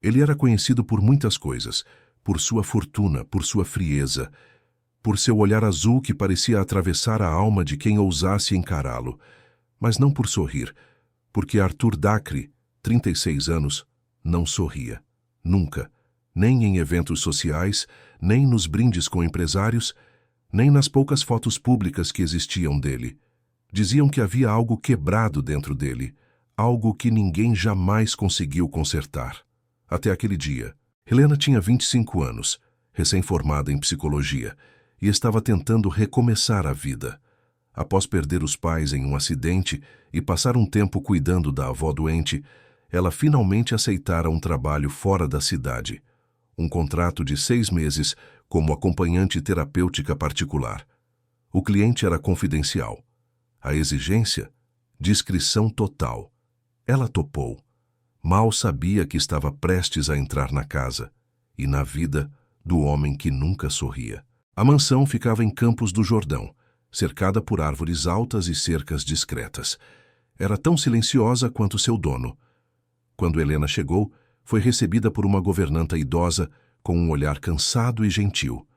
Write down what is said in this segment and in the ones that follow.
Ele era conhecido por muitas coisas, por sua fortuna, por sua frieza, por seu olhar azul que parecia atravessar a alma de quem ousasse encará-lo, mas não por sorrir, porque Arthur Dacre, 36 anos, não sorria. Nunca, nem em eventos sociais, nem nos brindes com empresários, nem nas poucas fotos públicas que existiam dele. Diziam que havia algo quebrado dentro dele, algo que ninguém jamais conseguiu consertar. Até aquele dia, Helena tinha 25 anos, recém-formada em psicologia, e estava tentando recomeçar a vida. Após perder os pais em um acidente e passar um tempo cuidando da avó doente, ela finalmente aceitara um trabalho fora da cidade. Um contrato de 6 meses como acompanhante terapêutica particular. O cliente era confidencial. A exigência? Discrição total. Ela topou. Mal sabia que estava prestes a entrar na casa e na vida do homem que nunca sorria. A mansão ficava em Campos do Jordão, cercada por árvores altas e cercas discretas. Era tão silenciosa quanto seu dono. Quando Helena chegou, foi recebida por uma governanta idosa com um olhar cansado e gentil.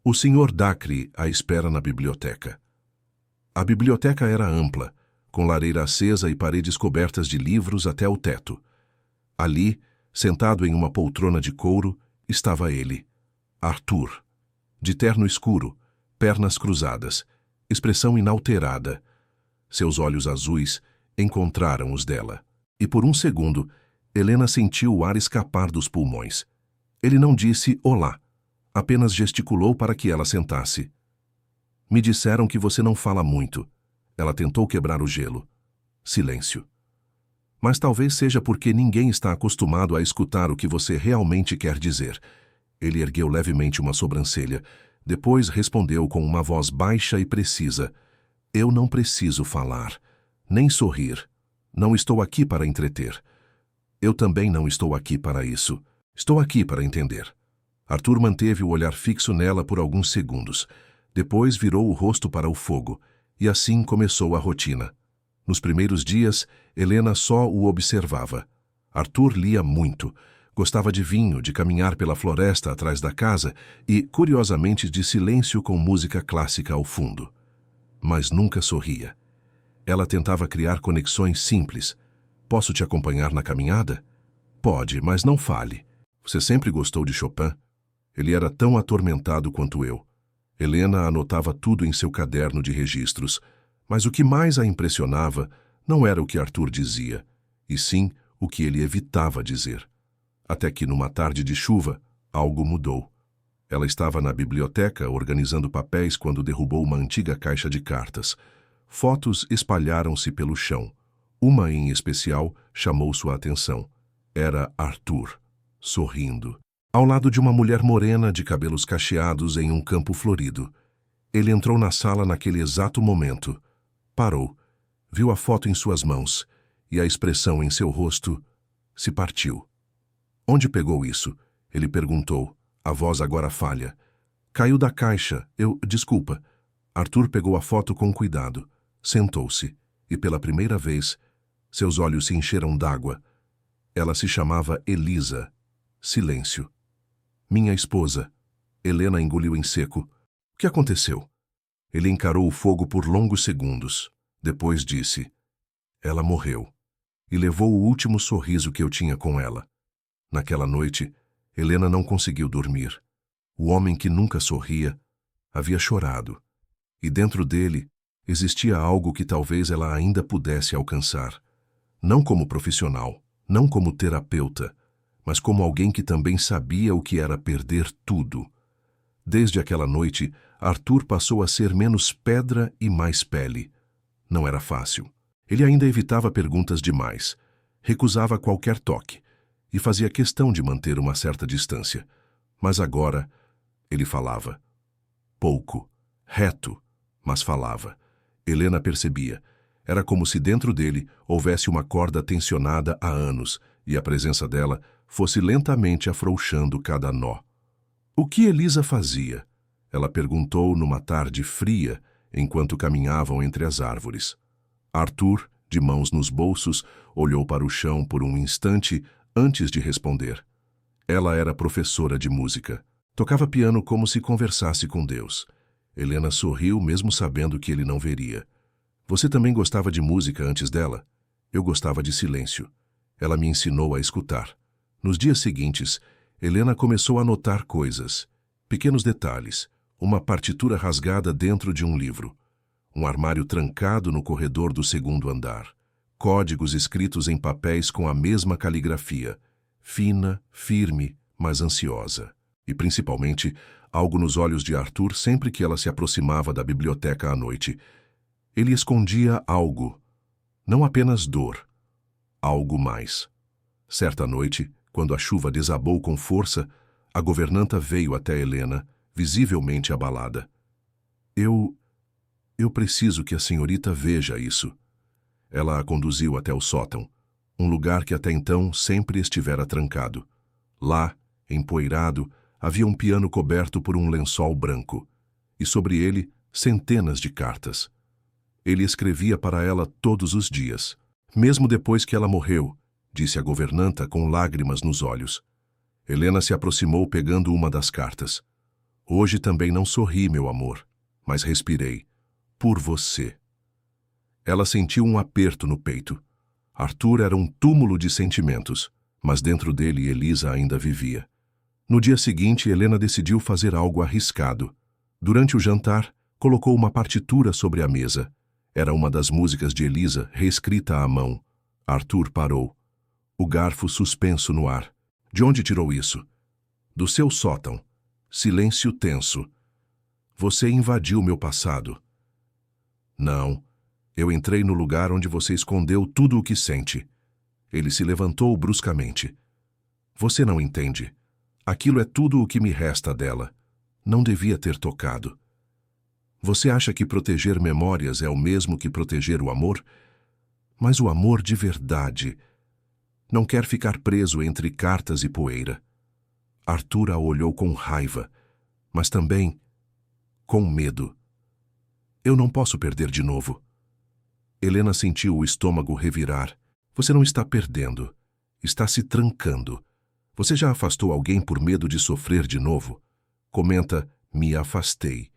O Sr. Dacre a espera na biblioteca. A biblioteca era ampla, com lareira acesa e paredes cobertas de livros até o teto. Ali, sentado em uma poltrona de couro, estava ele, Arthur, de terno escuro, pernas cruzadas, expressão inalterada. Seus olhos azuis encontraram os dela. E por um segundo, Helena sentiu o ar escapar dos pulmões. Ele não disse olá, apenas gesticulou para que ela sentasse. Me disseram que você não fala muito. Ela tentou quebrar o gelo. Silêncio. Mas talvez seja porque ninguém está acostumado a escutar o que você realmente quer dizer. Ele ergueu levemente uma sobrancelha. Depois respondeu com uma voz baixa e precisa. Eu não preciso falar, nem sorrir. Não estou aqui para entreter. Eu também não estou aqui para isso. Estou aqui para entender. Arthur manteve o olhar fixo nela por alguns segundos. Depois virou o rosto para o fogo. E assim começou a rotina. Nos primeiros dias, Helena só o observava. Arthur lia muito. Gostava de vinho, de caminhar pela floresta atrás da casa e, curiosamente, de silêncio com música clássica ao fundo. Mas nunca sorria. Ela tentava criar conexões simples. Posso te acompanhar na caminhada? Pode, mas não fale. Você sempre gostou de Chopin? Ele era tão atormentado quanto eu. Helena anotava tudo em seu caderno de registros, mas o que mais a impressionava não era o que Arthur dizia, e sim o que ele evitava dizer. Até que, numa tarde de chuva, algo mudou. Ela estava na biblioteca organizando papéis quando derrubou uma antiga caixa de cartas. Fotos espalharam-se pelo chão. Uma em especial chamou sua atenção. Era Arthur, sorrindo, ao lado de uma mulher morena de cabelos cacheados em um campo florido. Ele entrou na sala naquele exato momento. Parou, viu a foto em suas mãos e a expressão em seu rosto se partiu. Onde pegou isso? Ele perguntou, a voz agora falha. Caiu da caixa, desculpa. Arthur pegou a foto com cuidado, sentou-se e pela primeira vez, seus olhos se encheram d'água. Ela se chamava Elisa. Silêncio. Minha esposa. Helena engoliu em seco. O que aconteceu? Ele encarou o fogo por longos segundos. Depois disse, ela morreu. E levou o último sorriso que eu tinha com ela. Naquela noite, Helena não conseguiu dormir. O homem que nunca sorria havia chorado. E dentro dele existia algo que talvez ela ainda pudesse alcançar. Não como profissional, não como terapeuta, mas como alguém que também sabia o que era perder tudo. Desde aquela noite, Arthur passou a ser menos pedra e mais pele. Não era fácil. Ele ainda evitava perguntas demais, recusava qualquer toque e fazia questão de manter uma certa distância. Mas agora, ele falava. Pouco, reto, mas falava. Helena percebia. Era como se dentro dele houvesse uma corda tensionada há anos e a presença dela fosse lentamente afrouxando cada nó. O que Elisa fazia? Ela perguntou numa tarde fria, enquanto caminhavam entre as árvores. Arthur, de mãos nos bolsos, olhou para o chão por um instante antes de responder. Ela era professora de música. Tocava piano como se conversasse com Deus. Helena sorriu, mesmo sabendo que ele não veria. Você também gostava de música antes dela? Eu gostava de silêncio. Ela me ensinou a escutar. Nos dias seguintes, Helena começou a notar coisas. Pequenos detalhes. Uma partitura rasgada dentro de um livro. Um armário trancado no corredor do segundo andar. Códigos escritos em papéis com a mesma caligrafia. Fina, firme, mas ansiosa. E, principalmente, algo nos olhos de Arthur sempre que ela se aproximava da biblioteca à noite. Ele escondia algo. Não apenas dor. Algo mais. Certa noite, quando a chuva desabou com força, a governanta veio até Helena, visivelmente abalada. Eu preciso que a senhorita veja isso. Ela a conduziu até o sótão, um lugar que até então sempre estivera trancado. Lá, empoeirado, havia um piano coberto por um lençol branco, e sobre ele centenas de cartas. Ele escrevia para ela todos os dias, mesmo depois que ela morreu, disse a governanta com lágrimas nos olhos. Helena se aproximou pegando uma das cartas. Hoje também não sorri, meu amor, mas respirei. Por você. Ela sentiu um aperto no peito. Arthur era um túmulo de sentimentos, mas dentro dele Elisa ainda vivia. No dia seguinte, Helena decidiu fazer algo arriscado. Durante o jantar, colocou uma partitura sobre a mesa. Era uma das músicas de Elisa, reescrita à mão. Arthur parou. O garfo suspenso no ar. De onde tirou isso? Do seu sótão. Silêncio tenso. Você invadiu meu passado. Não. Eu entrei no lugar onde você escondeu tudo o que sente. Ele se levantou bruscamente. Você não entende. Aquilo é tudo o que me resta dela. Não devia ter tocado. Você acha que proteger memórias é o mesmo que proteger o amor? Mas o amor de verdade não quer ficar preso entre cartas e poeira. Arthur a olhou com raiva, mas também com medo. Eu não posso perder de novo. Helena sentiu o estômago revirar. Você não está perdendo. Está se trancando. Você já afastou alguém por medo de sofrer de novo? Comenta, me afastei.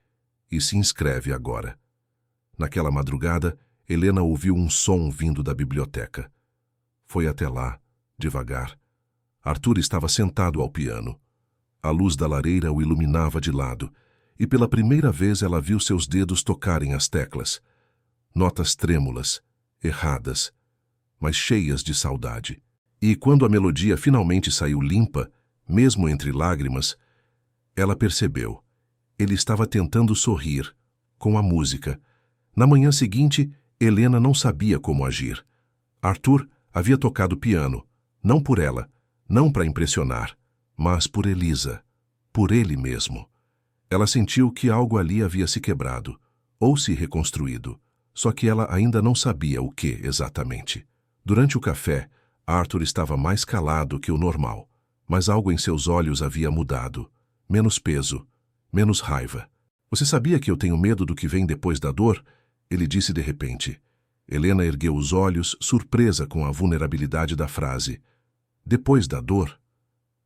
E se inscreve agora. Naquela madrugada, Helena ouviu um som vindo da biblioteca. Foi até lá, devagar. Arthur estava sentado ao piano. A luz da lareira o iluminava de lado, e pela primeira vez ela viu seus dedos tocarem as teclas. Notas trêmulas, erradas, mas cheias de saudade. E quando a melodia finalmente saiu limpa, mesmo entre lágrimas, ela percebeu. Ele estava tentando sorrir, com a música. Na manhã seguinte, Helena não sabia como agir. Arthur havia tocado piano, não por ela, não para impressionar, mas por Elisa, por ele mesmo. Ela sentiu que algo ali havia se quebrado, ou se reconstruído, só que ela ainda não sabia o que exatamente. Durante o café, Arthur estava mais calado que o normal, mas algo em seus olhos havia mudado. Menos peso, menos raiva. Você sabia que eu tenho medo do que vem depois da dor? Ele disse de repente. Helena ergueu os olhos, surpresa com a vulnerabilidade da frase. Depois da dor?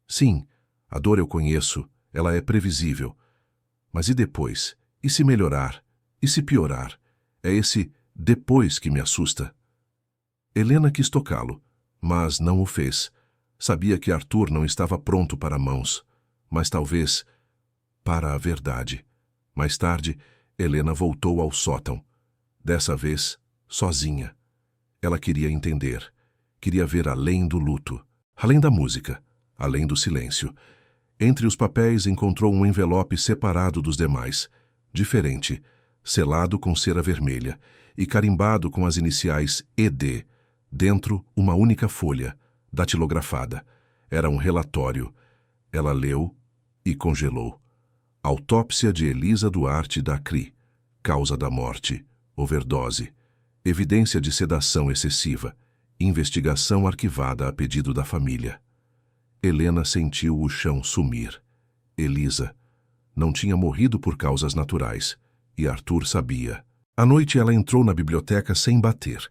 Sim, a dor eu conheço, ela é previsível. Mas e depois? E se melhorar? E se piorar? É esse depois que me assusta. Helena quis tocá-lo, mas não o fez. Sabia que Arthur não estava pronto para mãos, mas talvez para a verdade. Mais tarde, Helena voltou ao sótão. Dessa vez, sozinha. Ela queria entender. Queria ver além do luto, além da música, além do silêncio. Entre os papéis encontrou um envelope separado dos demais, diferente, selado com cera vermelha e carimbado com as iniciais ED, dentro uma única folha, datilografada. Era um relatório. Ela leu e congelou. Autópsia de Elisa Duarte da CRI. Causa da morte, overdose. Evidência de sedação excessiva. Investigação arquivada a pedido da família. Helena sentiu o chão sumir. Elisa não tinha morrido por causas naturais, e Arthur sabia. À noite ela entrou na biblioteca sem bater.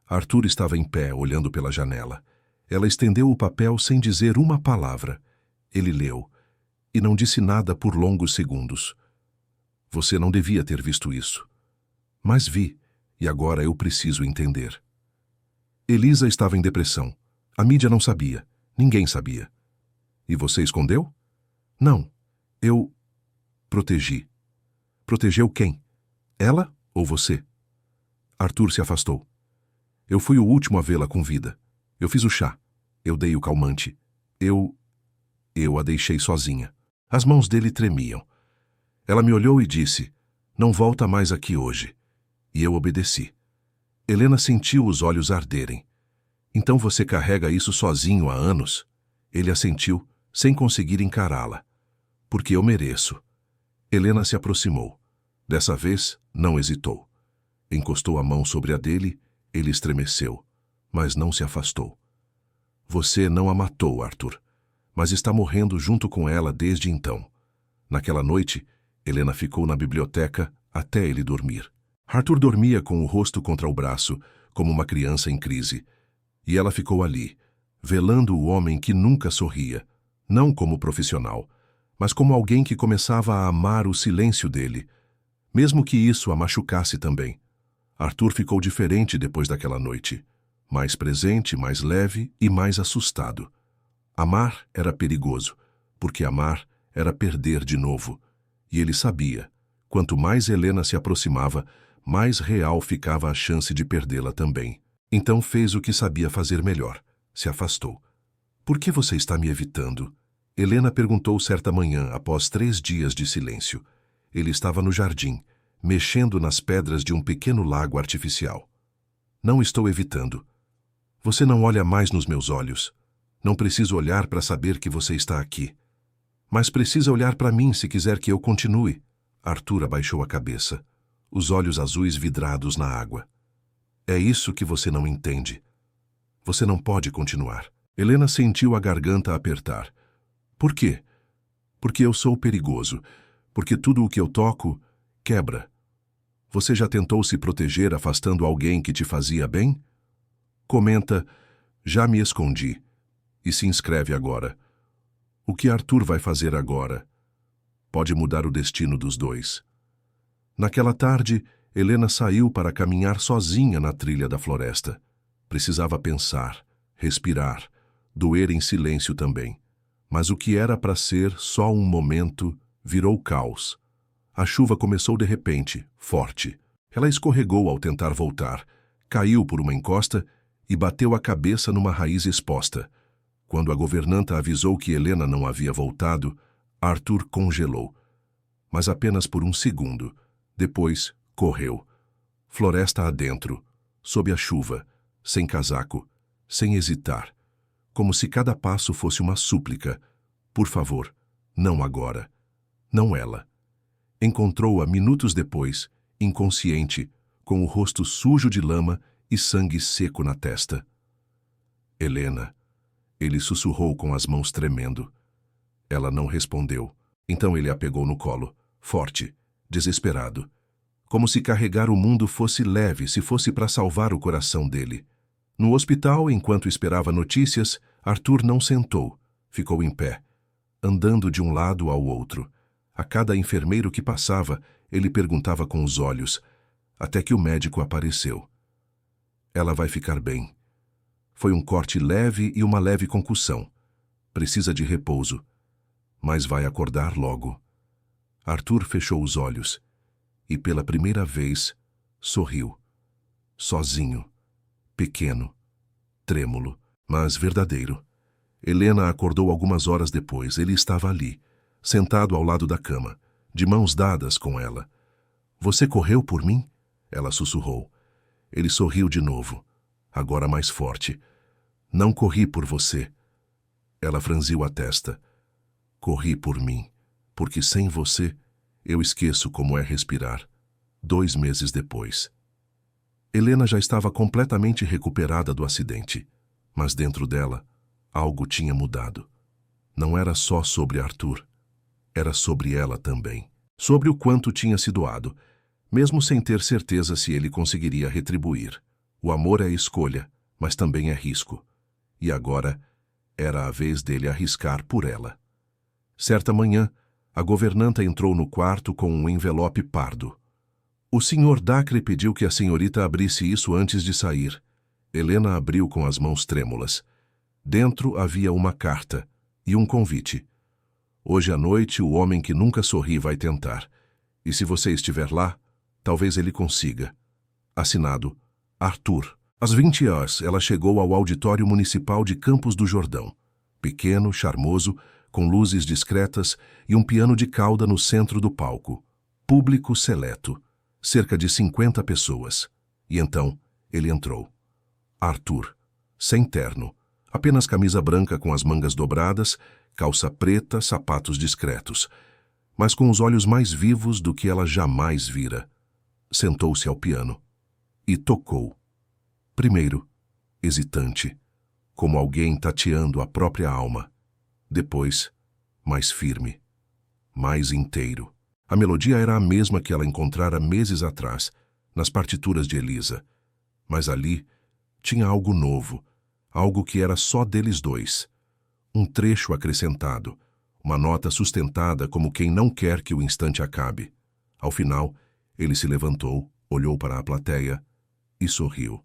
Arthur estava em pé, olhando pela janela. Ela estendeu o papel sem dizer uma palavra. Ele leu, e não disse nada por longos segundos. Você não devia ter visto isso. Mas vi, e agora eu preciso entender. Elisa estava em depressão. A mídia não sabia. Ninguém sabia. E você escondeu? Não. Eu protegi. Protegeu quem? Ela ou você? Arthur se afastou. Eu fui o último a vê-la com vida. Eu fiz o chá. Eu dei o calmante. Eu a deixei sozinha. As mãos dele tremiam. Ela me olhou e disse, não volta mais aqui hoje. E eu obedeci. Helena sentiu os olhos arderem. Então você carrega isso sozinho há anos? Ele assentiu, sem conseguir encará-la. Porque eu mereço. Helena se aproximou. Dessa vez, não hesitou. Encostou a mão sobre a dele, ele estremeceu, mas não se afastou. Você não a matou, Arthur, mas está morrendo junto com ela desde então. Naquela noite, Helena ficou na biblioteca até ele dormir. Arthur dormia com o rosto contra o braço, como uma criança em crise. E ela ficou ali, velando o homem que nunca sorria, não como profissional, mas como alguém que começava a amar o silêncio dele, mesmo que isso a machucasse também. Arthur ficou diferente depois daquela noite, mais presente, mais leve e mais assustado. Amar era perigoso, porque amar era perder de novo. E ele sabia, quanto mais Helena se aproximava, mais real ficava a chance de perdê-la também. Então fez o que sabia fazer melhor, se afastou. Por que você está me evitando? Helena perguntou certa manhã, após 3 dias de silêncio. Ele estava no jardim, mexendo nas pedras de um pequeno lago artificial. Não estou evitando. Você não olha mais nos meus olhos. Não preciso olhar para saber que você está aqui. Mas precisa olhar para mim se quiser que eu continue. Arthur abaixou a cabeça, os olhos azuis vidrados na água. É isso que você não entende. Você não pode continuar. Helena sentiu a garganta apertar. Por quê? Porque eu sou perigoso. Porque tudo o que eu toco quebra. Você já tentou se proteger afastando alguém que te fazia bem? Comenta, já me escondi. E se inscreve agora. O que Arthur vai fazer agora? Pode mudar o destino dos dois. Naquela tarde, Helena saiu para caminhar sozinha na trilha da floresta. Precisava pensar, respirar, doer em silêncio também. Mas o que era para ser só um momento virou caos. A chuva começou de repente, forte. Ela escorregou ao tentar voltar, caiu por uma encosta e bateu a cabeça numa raiz exposta. Quando a governanta avisou que Helena não havia voltado, Arthur congelou. Mas apenas por um segundo. Depois, correu. Floresta adentro, sob a chuva, sem casaco, sem hesitar. Como se cada passo fosse uma súplica. Por favor, não agora. Não ela. Encontrou-a minutos depois, inconsciente, com o rosto sujo de lama e sangue seco na testa. Helena. Ele sussurrou com as mãos tremendo. Ela não respondeu. Então ele a pegou no colo, forte, desesperado. Como se carregar o mundo fosse leve, se fosse para salvar o coração dele. No hospital, enquanto esperava notícias, Arthur não sentou, ficou em pé, andando de um lado ao outro. A cada enfermeiro que passava, ele perguntava com os olhos, até que o médico apareceu. Ela vai ficar bem. Foi um corte leve e uma leve concussão. Precisa de repouso, mas vai acordar logo. Arthur fechou os olhos e, pela primeira vez, sorriu. Sozinho, pequeno, trêmulo, mas verdadeiro. Helena acordou algumas horas depois. Ele estava ali, sentado ao lado da cama, de mãos dadas com ela. Você correu por mim? Ela sussurrou. Ele sorriu de novo, agora mais forte. Não corri por você. Ela franziu a testa. Corri por mim, porque sem você eu esqueço como é respirar. 2 meses depois. Helena já estava completamente recuperada do acidente, mas dentro dela, algo tinha mudado. Não era só sobre Arthur, era sobre ela também. Sobre o quanto tinha se doado, mesmo sem ter certeza se ele conseguiria retribuir. O amor é escolha, mas também é risco. e agora era a vez dele arriscar por ela. Certa manhã, a governanta entrou no quarto com um envelope pardo. O Sr. Dacre pediu que a senhorita abrisse isso antes de sair. Helena abriu com as mãos trêmulas. Dentro havia uma carta e um convite. Hoje à noite o homem que nunca sorri vai tentar. E se você estiver lá, talvez ele consiga. Assinado, Arthur. Às 20 horas, ela chegou ao auditório municipal de Campos do Jordão. Pequeno, charmoso, com luzes discretas e um piano de cauda no centro do palco. Público seleto. Cerca de 50 pessoas. E então, ele entrou. Arthur. Sem terno. Apenas camisa branca com as mangas dobradas, calça preta, sapatos discretos. Mas com os olhos mais vivos do que ela jamais vira. Sentou-se ao piano. E tocou. Primeiro, hesitante, como alguém tateando a própria alma. Depois, mais firme, mais inteiro. A melodia era a mesma que ela encontrara meses atrás, nas partituras de Elisa. Mas ali tinha algo novo, algo que era só deles dois. Um trecho acrescentado, uma nota sustentada como quem não quer que o instante acabe. Ao final, ele se levantou, olhou para a plateia e sorriu.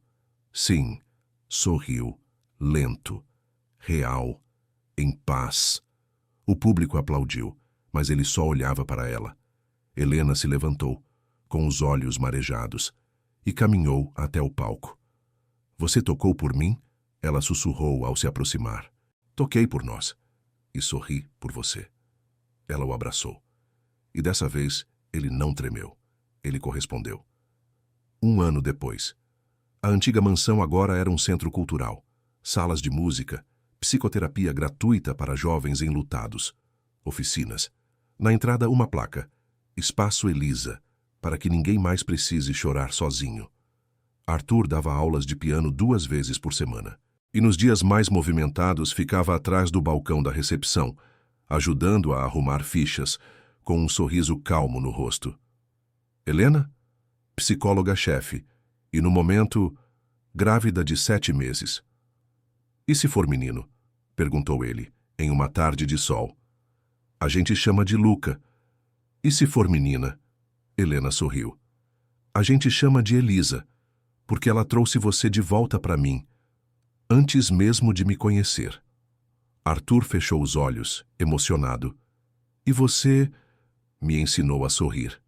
Sim, sorriu, lento, real, em paz. O público aplaudiu, mas ele só olhava para ela. Helena se levantou, com os olhos marejados, e caminhou até o palco. Você tocou por mim? Ela sussurrou ao se aproximar. Toquei por nós. E sorri por você. Ela o abraçou. E dessa vez, ele não tremeu. Ele correspondeu. 1 ano depois. A antiga mansão agora era um centro cultural. Salas de música, psicoterapia gratuita para jovens enlutados, oficinas. Na entrada, uma placa. Espaço Elisa, para que ninguém mais precise chorar sozinho. Arthur dava aulas de piano 2 vezes por semana. E nos dias mais movimentados ficava atrás do balcão da recepção, ajudando a arrumar fichas, com um sorriso calmo no rosto. Helena? Psicóloga-chefe, e no momento, grávida de 7 meses. E se for menino? Perguntou ele, em uma tarde de sol. A gente chama de Luca. E se for menina? Helena sorriu. A gente chama de Elisa, porque ela trouxe você de volta para mim, antes mesmo de me conhecer. Arthur fechou os olhos, emocionado. E você me ensinou a sorrir.